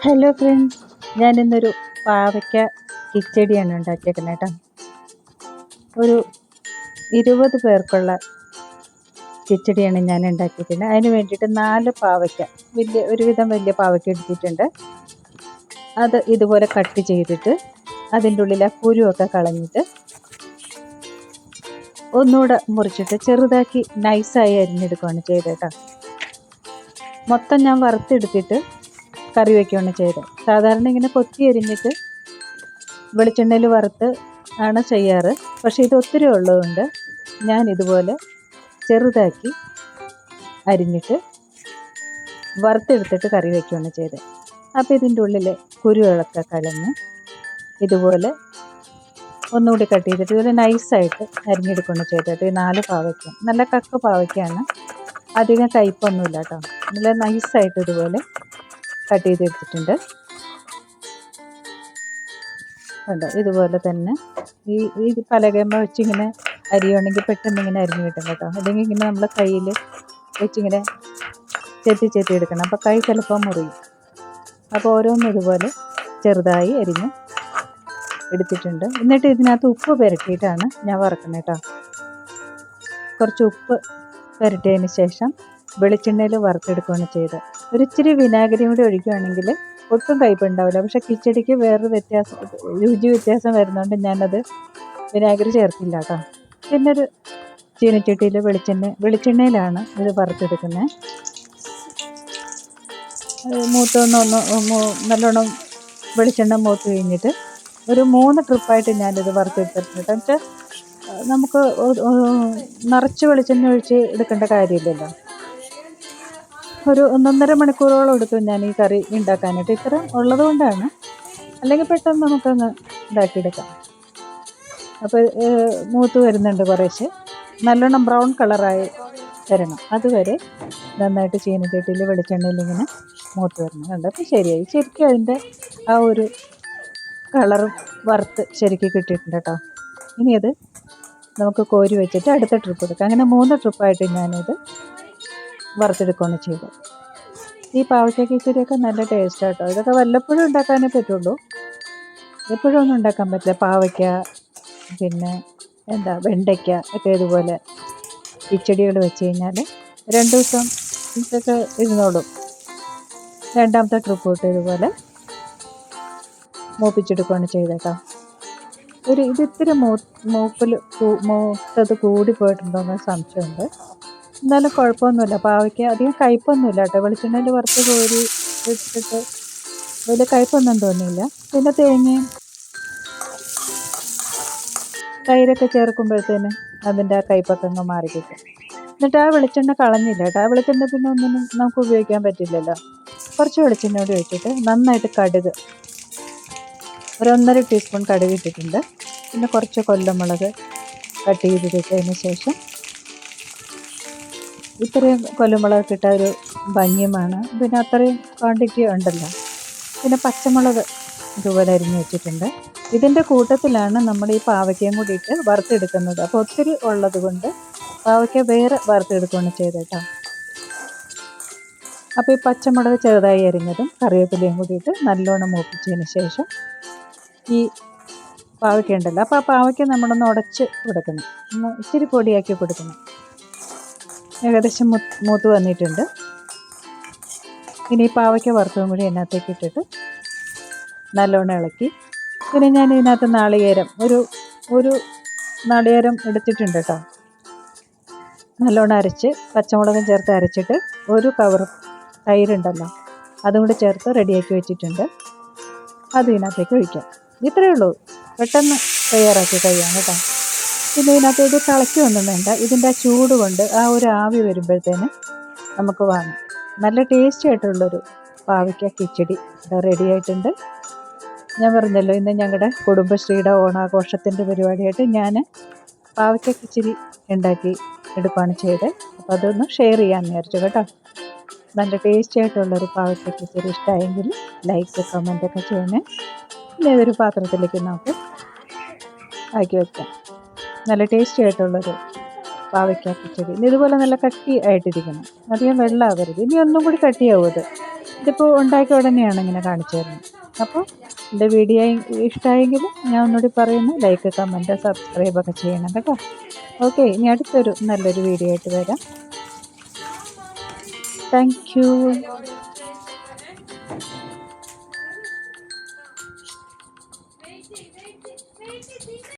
Hello friends, ഞാനിന്നൊരു പാവയ്ക്ക കിച്ചടിയാണ് ഉണ്ടാക്കിയേക്കുന്നത് കേട്ടോ. ഒരു 20 പേർക്കുള്ള കിച്ചടിയാണ് ഞാൻ ഉണ്ടാക്കിയിട്ടുണ്ട്. അതിന് വേണ്ടിയിട്ട് 4 പാവയ്ക്ക, ഒരുവിധം വലിയ പാവയ്ക്ക എടുത്തിട്ടുണ്ട്. അത് ഇതുപോലെ കട്ട് ചെയ്തിട്ട് അതിൻ്റെ ഉള്ളിലെ കുരുവൊക്കെ കളഞ്ഞിട്ട് ഒന്നുകൂടെ മുറിച്ചിട്ട് ചെറുതാക്കി നൈസായി അരിഞ്ഞെടുക്കുകയാണ് ചെയ്തത് കേട്ടോ. മൊത്തം ഞാൻ വറുത്തെടുത്തിട്ട് കറി വയ്ക്കുകയാണ് ചെയ്തത്. സാധാരണ ഇങ്ങനെ കൊത്തി അരിഞ്ഞിട്ട് വെളിച്ചെണ്ണയിൽ വറുത്ത് ആണ് ചെയ്യാറ്. പക്ഷേ ഇത് ഒത്തിരി ഉള്ളതുകൊണ്ട് ഞാൻ ഇതുപോലെ ചെറുതാക്കി അരിഞ്ഞിട്ട് വറുത്തെടുത്തിട്ട് കറി വയ്ക്കുകയാണ് ചെയ്തത്. അപ്പോൾ ഇതിൻ്റെ ഉള്ളിൽ കുരുകളൊക്കെ കളഞ്ഞ് ഇതുപോലെ ഒന്നുകൂടി കട്ട് ചെയ്തിട്ട് ഇതുപോലെ നൈസായിട്ട് അരിഞ്ഞെടുക്കുകയാണ് ചെയ്തത്. ഈ 4 പാവയ്ക്ക നല്ല കക്ക പാവയ്ക്കാണ്, അധികം കയ്പൊന്നുമില്ല കേട്ടോ. നല്ല നൈസായിട്ട് ഇതുപോലെ കട്ട് ചെയ്തെടുത്തിട്ടുണ്ട്. കണ്ടോ, ഇതുപോലെ തന്നെ ഈ പലകയമ്മ വെച്ചിങ്ങനെ അരിയുണ്ടെങ്കിൽ പെട്ടെന്ന് ഇങ്ങനെ അരിഞ്ഞു കിട്ടും കേട്ടോ. അല്ലെങ്കിൽ ഇങ്ങനെ നമ്മൾ കയ്യിൽ വെച്ചിങ്ങനെ ചെത്തി എടുക്കണം. അപ്പോൾ കൈ ചിലപ്പോൾ മുറിയും. അപ്പോൾ ഓരോന്നും ഇതുപോലെ ചെറുതായി അരിഞ്ഞ് എടുത്തിട്ടുണ്ട്. എന്നിട്ട് ഇതിനകത്ത് ഉപ്പ് പുരട്ടിയിട്ടാണ് ഞാൻ വറക്കുന്നത് കേട്ടോ. കുറച്ച് ഉപ്പ് പുരട്ടിയതിന് ശേഷം വെളിച്ചെണ്ണയിൽ വറുത്തെടുക്കുകയാണ് ചെയ്തത്. ഒരിച്ചിരി വിനാഗിരിയും കൂടി ഒഴിക്കുകയാണെങ്കിൽ ഒട്ടും കയ്പുണ്ടാവില്ല. പക്ഷേ കിച്ചടിക്ക് വേറൊരു രുചി വ്യത്യാസം വരുന്നതുകൊണ്ട് ഞാനത് വിനാഗിരി ചേർക്കില്ല കേട്ടോ. പിന്നെ ഒരു ചീനച്ചട്ടിയിൽ വെളിച്ചെണ്ണയിലാണ് ഇത് വറുത്തെടുക്കുന്നത്. നല്ലോണം വെളിച്ചെണ്ണ മൂത്ത് കഴിഞ്ഞിട്ട് ഒരു 3 ട്രിപ്പായിട്ട് ഞാനിത് വറുത്തെടുത്തിട്ടുണ്ട്. എന്നുവെച്ചാൽ നമുക്ക് നിറച്ച് വെളിച്ചെണ്ണ ഒഴിച്ച് എടുക്കേണ്ട കാര്യമില്ലല്ലോ. ഒരു 1.5 മണിക്കൂറോളം എടുത്തു ഞാൻ ഈ കറി ഉണ്ടാക്കാനായിട്ട്. ഇത്ര ഉള്ളത് കൊണ്ടാണ്, അല്ലെങ്കിൽ പെട്ടെന്ന് നമുക്കങ്ങ് ഇതാക്കിയെടുക്കാം. അപ്പോൾ മൂത്ത് വരുന്നുണ്ട് കുറേശ്ശെ. നല്ലോണം ബ്രൗൺ കളറായി വരണം, അതുവരെ നന്നായിട്ട് ചീനച്ചട്ടിയിൽ വെളിച്ചെണ്ണയിൽ ഇങ്ങനെ മൂത്ത് വരണം. കണ്ടപ്പോൾ ശരിയായി. ശരിക്കും അതിൻ്റെ ആ ഒരു കളറും വറുത്ത് ശരിക്കും കിട്ടിയിട്ടുണ്ട് കേട്ടോ. ഇനി അത് നമുക്ക് കോരി വെച്ചിട്ട് അടുത്ത ട്രിപ്പ് എടുക്കാം. അങ്ങനെ 3 ട്രിപ്പായിട്ട് ഞാനിത് വറുത്തെടുക്കുകയാണ് ചെയ്തത്. ഈ പാവയ്ക്ക കിച്ചടിയൊക്കെ നല്ല ടേസ്റ്റ് കേട്ടോ. ഇതൊക്കെ വല്ലപ്പോഴും ഉണ്ടാക്കാനേ പറ്റുള്ളൂ, എപ്പോഴും ഒന്നും ഉണ്ടാക്കാൻ പറ്റില്ല. പാവയ്ക്ക, പിന്നെ വെണ്ടയ്ക്ക ഒക്കെ ഇതുപോലെ കിച്ചടികൾ വെച്ച് കഴിഞ്ഞാൽ 2 ദിവസം ഇതൊക്കെ ഇരുന്നോളും. രണ്ടാമത്തെ ട്രിപ്പ് തൊട്ട് ഇതുപോലെ മൂപ്പിച്ചെടുക്കുകയാണ് ചെയ്തേട്ടോ. ഇത് ഇത്തിരി മൂത്തത് കൂടി പോയിട്ടുണ്ടോയെന്ന് സംശയമുണ്ട്. എന്നാലും കുഴപ്പമൊന്നുമില്ല. പാവയ്ക്ക അധികം കയ്പൊന്നുമില്ല കേട്ടോ. വെളിച്ചെണ്ണയിൽ വറുത്ത് കോരി വെച്ചിട്ട് വലിയ കയ്പൊന്നും തോന്നിയില്ല. പിന്നെ തേങ്ങയും തൈരൊക്കെ ചേർക്കുമ്പോഴത്തേന് അതിൻ്റെ ആ കയ്പൊക്കെ അങ്ങ് മാറി കിട്ടും. എന്നിട്ട് ആ വെളിച്ചെണ്ണ കളഞ്ഞില്ല കേട്ടോ. ആ വെളിച്ചെണ്ണ പിന്നെ ഒന്നിനും നമുക്ക് ഉപയോഗിക്കാൻ പറ്റില്ലല്ലോ. കുറച്ച് വെളിച്ചെണ്ണ കൂടി ഒഴിച്ചിട്ട് നന്നായിട്ട് കടുക്, ഒരു 1.5 ടീസ്പൂൺ കടുക് ഇട്ടിട്ടുണ്ട്. പിന്നെ കുറച്ച് കൊല്ലമുളക് കട്ട് ചെയ്തിട്ടതിന് ശേഷം, ഇത്രയും കൊല്ലമുളക് ഇട്ട ഒരു ഭംഗിയുമാണ്. പിന്നെ അത്രയും ക്വാണ്ടിറ്റി ഉണ്ടല്ലോ. പിന്നെ പച്ചമുളക് ഇതുപോലെ അരിഞ്ഞ് വെച്ചിട്ടുണ്ട്. ഇതിൻ്റെ കൂട്ടത്തിലാണ് നമ്മൾ ഈ പാവയ്ക്കയും കൂടി ഇട്ട് വറുത്തെടുക്കുന്നത്. അപ്പോൾ ഒത്തിരി ഉള്ളത് കൊണ്ട് പാവയ്ക്ക വേറെ വറുത്തെടുക്കുകയാണ് ചെയ്തേട്ടോ. അപ്പോൾ ഈ പച്ചമുളക് ചെറുതായി അരിഞ്ഞതും കറിവേപ്പിലയും കൂടിയിട്ട് നല്ലോണം മൂപ്പിച്ചതിന് ശേഷം ഈ പാവയ്ക്ക ഉണ്ടല്ലോ, അപ്പോൾ ആ പാവയ്ക്ക നമ്മളൊന്ന് ഉടച്ച് കൊടുക്കണം, ഒന്ന് ഇച്ചിരി പൊടിയാക്കി കൊടുക്കണം. ഏകദേശം മൂത്ത് വന്നിട്ടുണ്ട്. ഇനി ഈ പാവയ്ക്ക വറുത്തതും കൂടി അതിനകത്തേക്ക് ഇട്ടിട്ട് നല്ലോണം ഇളക്കി. പിന്നെ ഞാൻ ഇതിനകത്ത് നാളികേരം ഒരു നാളികേരം എടുത്തിട്ടുണ്ട് കേട്ടോ. നല്ലോണം അരച്ച് പച്ചമുളകും ചേർത്ത് അരച്ചിട്ട് ഒരു കവർ തൈരുണ്ടല്ലോ അതും കൂടി ചേർത്ത് റെഡിയാക്കി വെച്ചിട്ടുണ്ട്. അത് ഇതിനകത്തേക്ക് ഒഴിക്കാം. ഇത്രയേ ഉള്ളൂ, പെട്ടെന്ന് തയ്യാറാക്കി കഴിയാം കേട്ടോ. പിന്നെ ഇതിനകത്ത് ഇത് തിളയ്ക്കൊന്നും വേണ്ട. ഇതിൻ്റെ ആ ചൂട് കൊണ്ട് ആ ഒരു ആവി വരുമ്പോഴത്തേന് നമുക്ക് വാങ്ങാം. നല്ല ടേസ്റ്റി ആയിട്ടുള്ളൊരു പാവയ്ക്ക കിച്ചടി റെഡി ആയിട്ടുണ്ട്. ഞാൻ പറഞ്ഞല്ലോ, ഇന്ന് ഞങ്ങളുടെ കുടുംബശ്രീയുടെ ഓണാഘോഷത്തിൻ്റെ പരിപാടിയായിട്ട് ഞാൻ പാവയ്ക്ക കിച്ചടി ഉണ്ടാക്കി എടുക്കുകയാണ് ചെയ്തത്. അപ്പോൾ അതൊന്ന് ഷെയർ ചെയ്യാമെന്ന് വിചാരിച്ചു കേട്ടോ. നല്ല ടേസ്റ്റി ആയിട്ടുള്ളൊരു പാവയ്ക്ക കിച്ചടി ഇഷ്ടമായെങ്കിൽ ലൈക്ക് കമൻറ്റൊക്കെ ചെയ്യണേ. പിന്നെ ഇതൊരു പാത്രത്തിലേക്ക് നമുക്ക് ആക്കി വയ്ക്കാം. നല്ല ടേസ്റ്റി ആയിട്ടുള്ളൊരു പാവയ്ക്ക കിച്ചടി. ഇതുപോലെ നല്ല കട്ടി ആയിട്ടിരിക്കണം, അധികം വെള്ളമാവരുത്. ഇനി ഒന്നും കൂടി കട്ടിയാവും അത്. ഇതിപ്പോൾ ഉണ്ടാക്കിയ ഉടനെയാണ് ഇങ്ങനെ കാണിച്ചു തരുന്നത്. അപ്പോൾ എൻ്റെ വീഡിയോ ഇഷ്ടമായെങ്കിൽ ഞാൻ ഒന്നുകൂടി പറയുന്നു, ലൈക്ക്, കമൻറ്റ്, സബ്സ്ക്രൈബൊക്കെ ചെയ്യണം കേട്ടോ. ഓക്കെ, ഇനി അടുത്തൊരു നല്ലൊരു വീഡിയോ ആയിട്ട് വരാം. Thank you.